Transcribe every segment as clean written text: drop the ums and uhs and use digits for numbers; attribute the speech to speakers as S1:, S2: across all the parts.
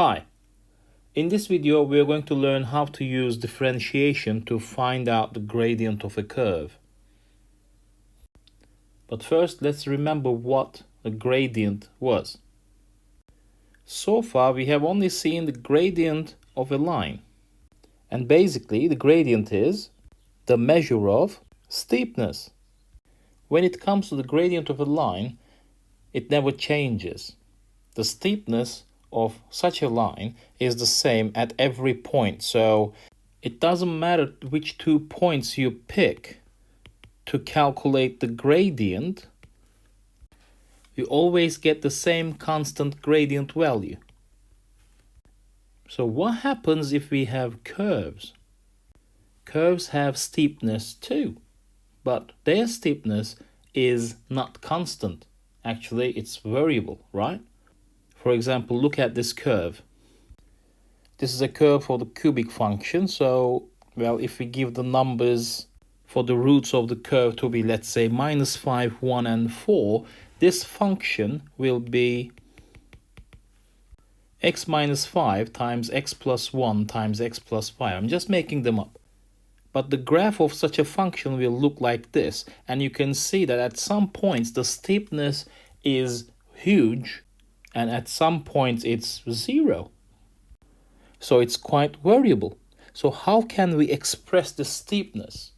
S1: Hi, in this video we are going to learn how to use differentiation to find out the gradient of a curve. But first let's remember what a gradient was. So far we have only seen the gradient of a line. And basically the gradient is the measure of steepness. When it comes to the gradient of a line, it never changes. The steepness of such a line is the same at every point, so it doesn't matter which 2 points you pick to calculate the gradient, you always get the same constant gradient value. So what happens if we have curves? Curves have steepness too, but their steepness is not constant. Actually, it's variable, right? For example, look at this curve. This is a curve for the cubic function. So, well, if we give the numbers for the roots of the curve to be, let's say, -5, 1, and 4, this function will be x minus 5 times x plus 1 times x plus 5. I'm just making them up. But the graph of such a function will look like this. And you can see that at some points the steepness is huge, and at some points it's 0. So it's quite variable. So how can we express the steepness?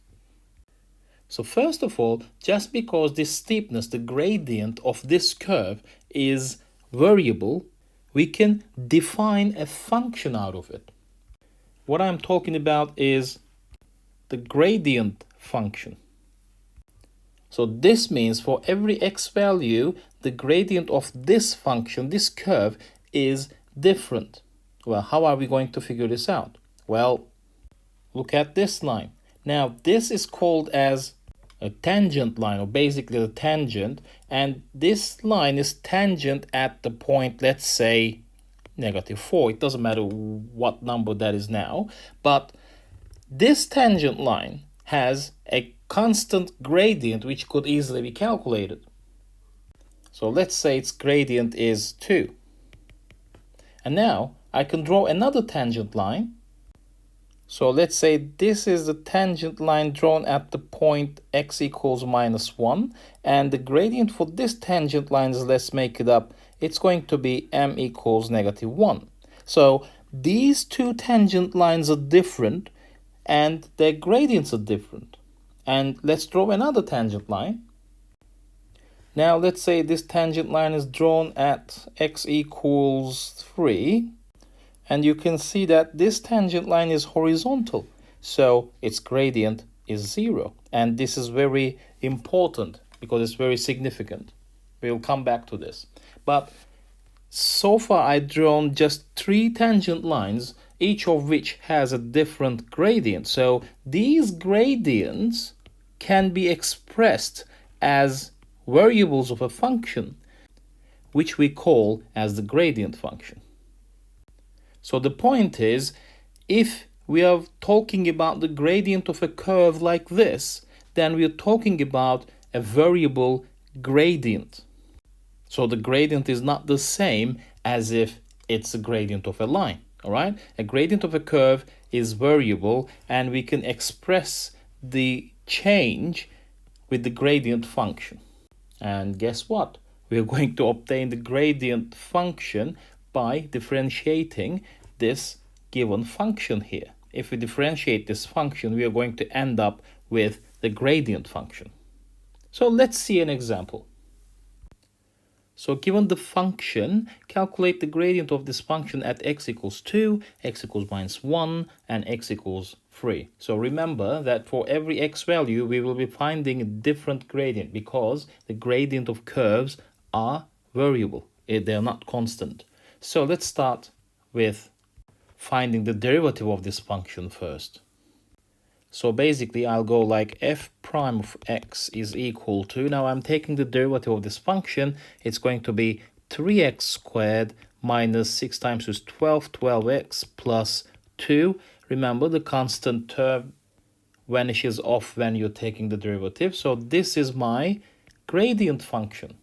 S1: So first of all, just because this steepness, the gradient of this curve, is variable, we can define a function out of it. What I'm talking about is the gradient function. So this means for every x value, the gradient of this function, this curve, is different. Well, how are we going to figure this out? Well, look at this line. Now, this is called as a tangent line, or basically the tangent, and this line is tangent at the point, let's say, -4. It doesn't matter what number that is now, but this tangent line has a constant gradient which could easily be calculated. So let's say its gradient is 2. And now I can draw another tangent line. So let's say this is the tangent line drawn at the point x equals -1. And the gradient for this tangent line is, let's make it up, it's going to be m equals -1. So these two tangent lines are different and their gradients are different. And let's draw another tangent line. Now let's say this tangent line is drawn at x equals 3. And you can see that this tangent line is horizontal. So its gradient is 0. And this is very important because it's very significant. We'll come back to this. But so far I've drawn just 3 tangent lines, each of which has a different gradient. So these gradients can be expressed as variables of a function, which we call as the gradient function. So the point is, if we are talking about the gradient of a curve like this, then we are talking about a variable gradient. So the gradient is not the same as if it's a gradient of a line. All right, a gradient of a curve is variable, and we can express the change with the gradient function. And guess what? We are going to obtain the gradient function by differentiating this given function here. If we differentiate this function, we are going to end up with the gradient function. So let's see an example. So given the function, calculate the gradient of this function at x equals 2, x equals -1, and x equals 3. So remember that for every x value, we will be finding a different gradient because the gradient of curves are variable. They are not constant. So let's start with finding the derivative of this function first. So basically, I'll go like f prime of x is equal to, now I'm taking the derivative of this function, it's going to be 3x squared minus 6 times 2 is 12, 12x plus 2. Remember, the constant term vanishes off when you're taking the derivative. So this is my gradient function.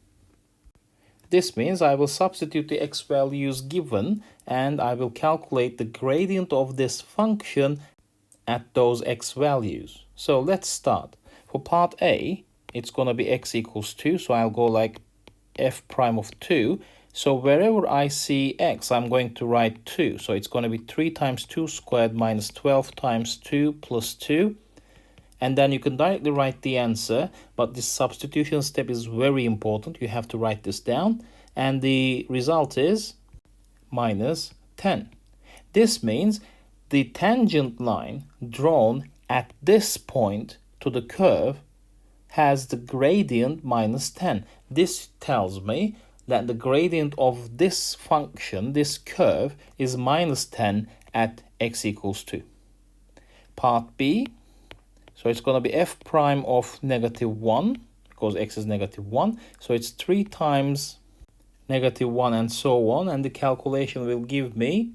S1: This means I will substitute the x values given and I will calculate the gradient of this function at those x values. So let's start. For part A, it's going to be x equals 2, so I'll go like f prime of 2. So wherever I see x, I'm going to write 2. So it's going to be 3 times 2 squared minus 12 times 2 plus 2. And then you can directly write the answer, but this substitution step is very important. You have to write this down. And the result is minus 10. This means the tangent line drawn at this point to the curve has the gradient minus 10. This tells me that the gradient of this function, this curve, is minus 10 at x equals 2. Part B, so it's going to be f prime of negative 1, because x is negative 1. So it's 3 times negative 1 and so on, and the calculation will give me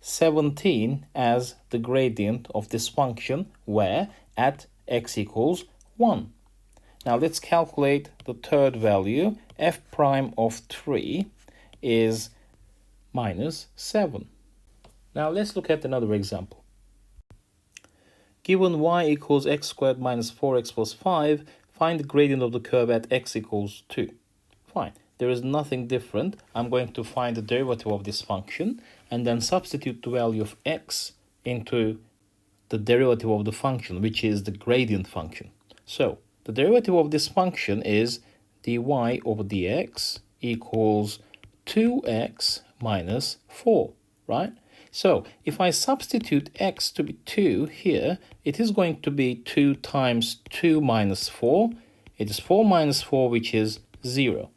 S1: 17 as the gradient of this function, where at x equals 1. Now let's calculate the third value. F prime of 3 is minus 7. Now let's look at another example. Given y equals x squared minus 4x plus 5, find the gradient of the curve at x equals 2. Fine. There is nothing different. I'm going to find the derivative of this function and then substitute the value of x into the derivative of the function, which is the gradient function. So the derivative of this function is dy over dx equals 2x minus 4, right? So if I substitute x to be 2 here, it is going to be 2 times 2 minus 4. It is 4 minus 4, which is 0.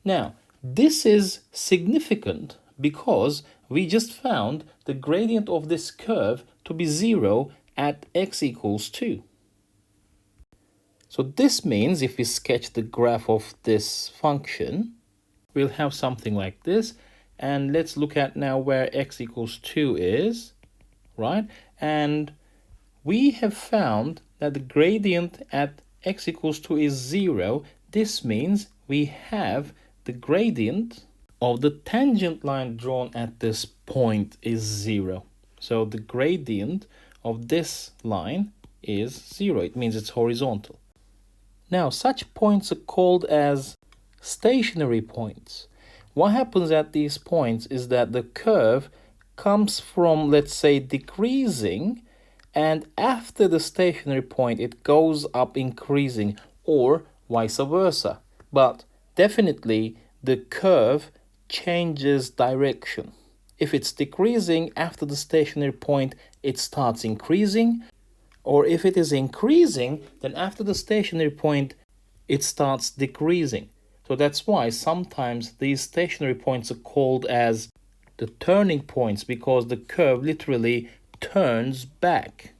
S1: Now, this is significant because we just found the gradient of this curve to be 0 at x equals 2. So this means if we sketch the graph of this function, we'll have something like this. And let's look at now where x equals 2 is, right? And we have found that the gradient at x equals 2 is 0. This means we have the gradient of the tangent line drawn at this point is 0. So the gradient of this line is 0. It means it's horizontal. Now, such points are called as stationary points. What happens at these points is that the curve comes from, let's say, decreasing, and after the stationary point, it goes up increasing, or vice versa. But definitely, the curve changes direction. If it's decreasing after the stationary point, it starts increasing. Or if it is increasing, then after the stationary point, it starts decreasing. So that's why sometimes these stationary points are called as the turning points, because the curve literally turns back.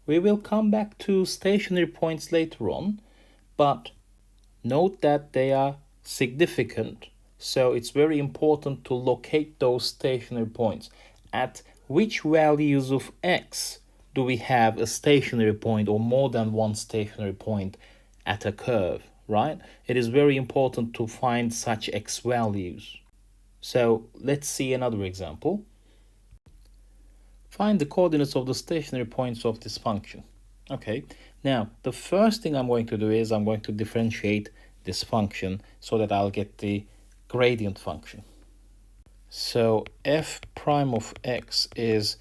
S1: We will come back to stationary points later on, but note that they are significant. So it's very important to locate those stationary points. At which values of x do we have a stationary point or more than one stationary point at a curve, right? It is very important to find such x values. So let's see another example. Find the coordinates of the stationary points of this function. Okay, now the first thing I'm going to do is I'm going to differentiate this function so that I'll get the gradient function. So f prime of x is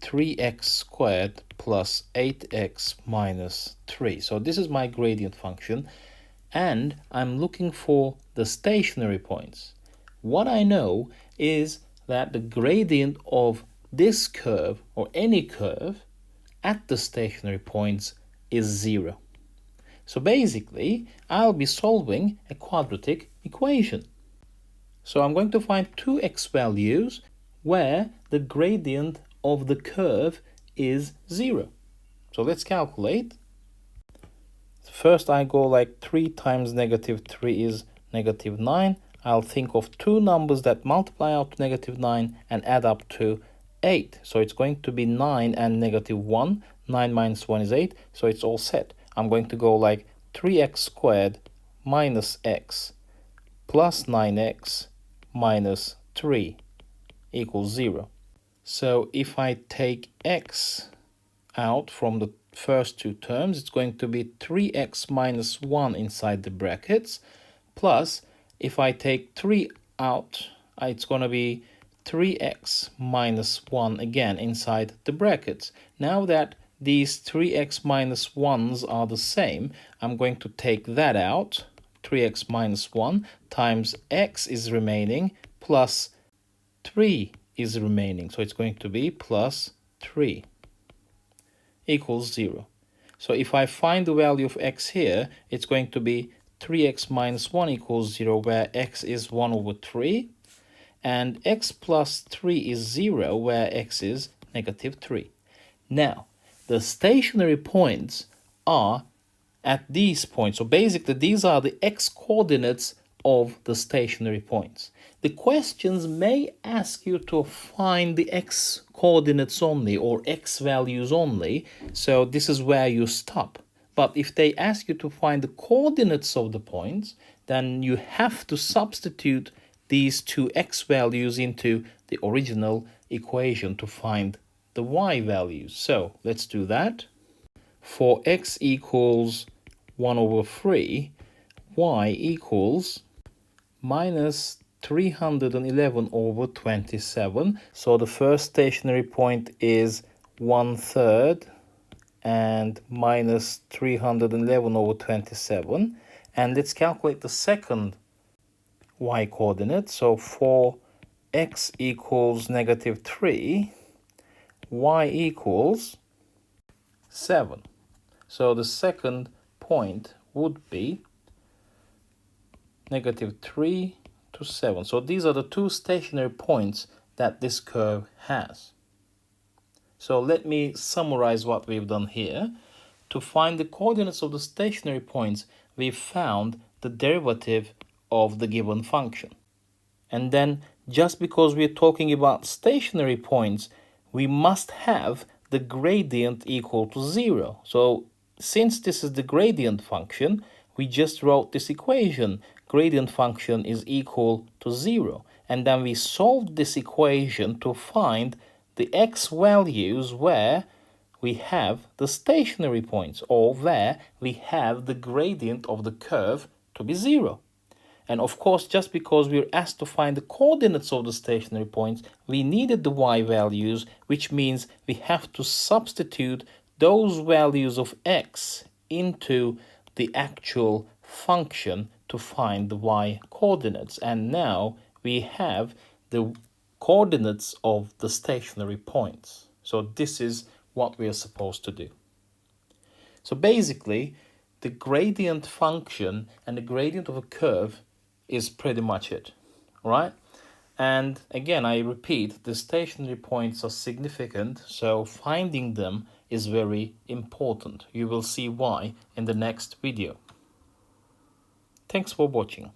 S1: 3x squared plus 8x minus 3. So this is my gradient function, and I'm looking for the stationary points. What I know is that the gradient of this curve, or any curve, at the stationary points is 0. So basically, I'll be solving a quadratic equation. So I'm going to find two x values where the gradient of the curve is 0. So let's calculate. First I go like 3 times negative 3 is negative 9. I'll think of two numbers that multiply out to negative 9 and add up to 8. So it's going to be 9 and negative 1. 9 minus 1 is 8. So it's all set. I'm going to go like 3x squared minus x plus 9x minus 3 equals 0. So if I take x out from the first two terms, it's going to be 3x minus 1 inside the brackets, plus if I take 3 out, it's going to be 3x minus 1 again inside the brackets. Now that these 3x minus 1's are the same, I'm going to take that out. 3x minus 1 times x is remaining plus 3 is remaining. So it's going to be plus 3 equals 0. So if I find the value of x here, it's going to be 3x minus 1 equals 0, where x is 1 over 3. And x plus 3 is 0, where x is negative 3. Now, the stationary points are at these points. So basically, these are the x-coordinates of the stationary points. The questions may ask you to find the x-coordinates only or x values only, so this is where you stop. But if they ask you to find the coordinates of the points, then you have to substitute these two x values into the original equation to find the y values. So let's do that. For x equals 1 over 3, y equals minus 311 over 27. So the first stationary point is 1/3 and minus 311 over 27. And let's calculate the second y coordinate. So for x equals negative 3, y equals 7. So the second point would be negative 3 to 7. So these are the two stationary points that this curve has. So let me summarize what we've done here. To find the coordinates of the stationary points, we've found the derivative of the given function. And then, just because we're talking about stationary points, we must have the gradient equal to 0. So since this is the gradient function, we just wrote this equation. Gradient function is equal to 0. And then we solved this equation to find the x values where we have the stationary points, or where we have the gradient of the curve to be 0. And of course, just because we're asked to find the coordinates of the stationary points, we needed the y values, which means we have to substitute those values of x into the actual function to find the y coordinates. And now we have the coordinates of the stationary points. So this is what we are supposed to do. So basically, the gradient function and the gradient of a curve is pretty much it, right? And again, I repeat, the stationary points are significant, so finding them is very important. You will see why in the next video. Thanks for watching.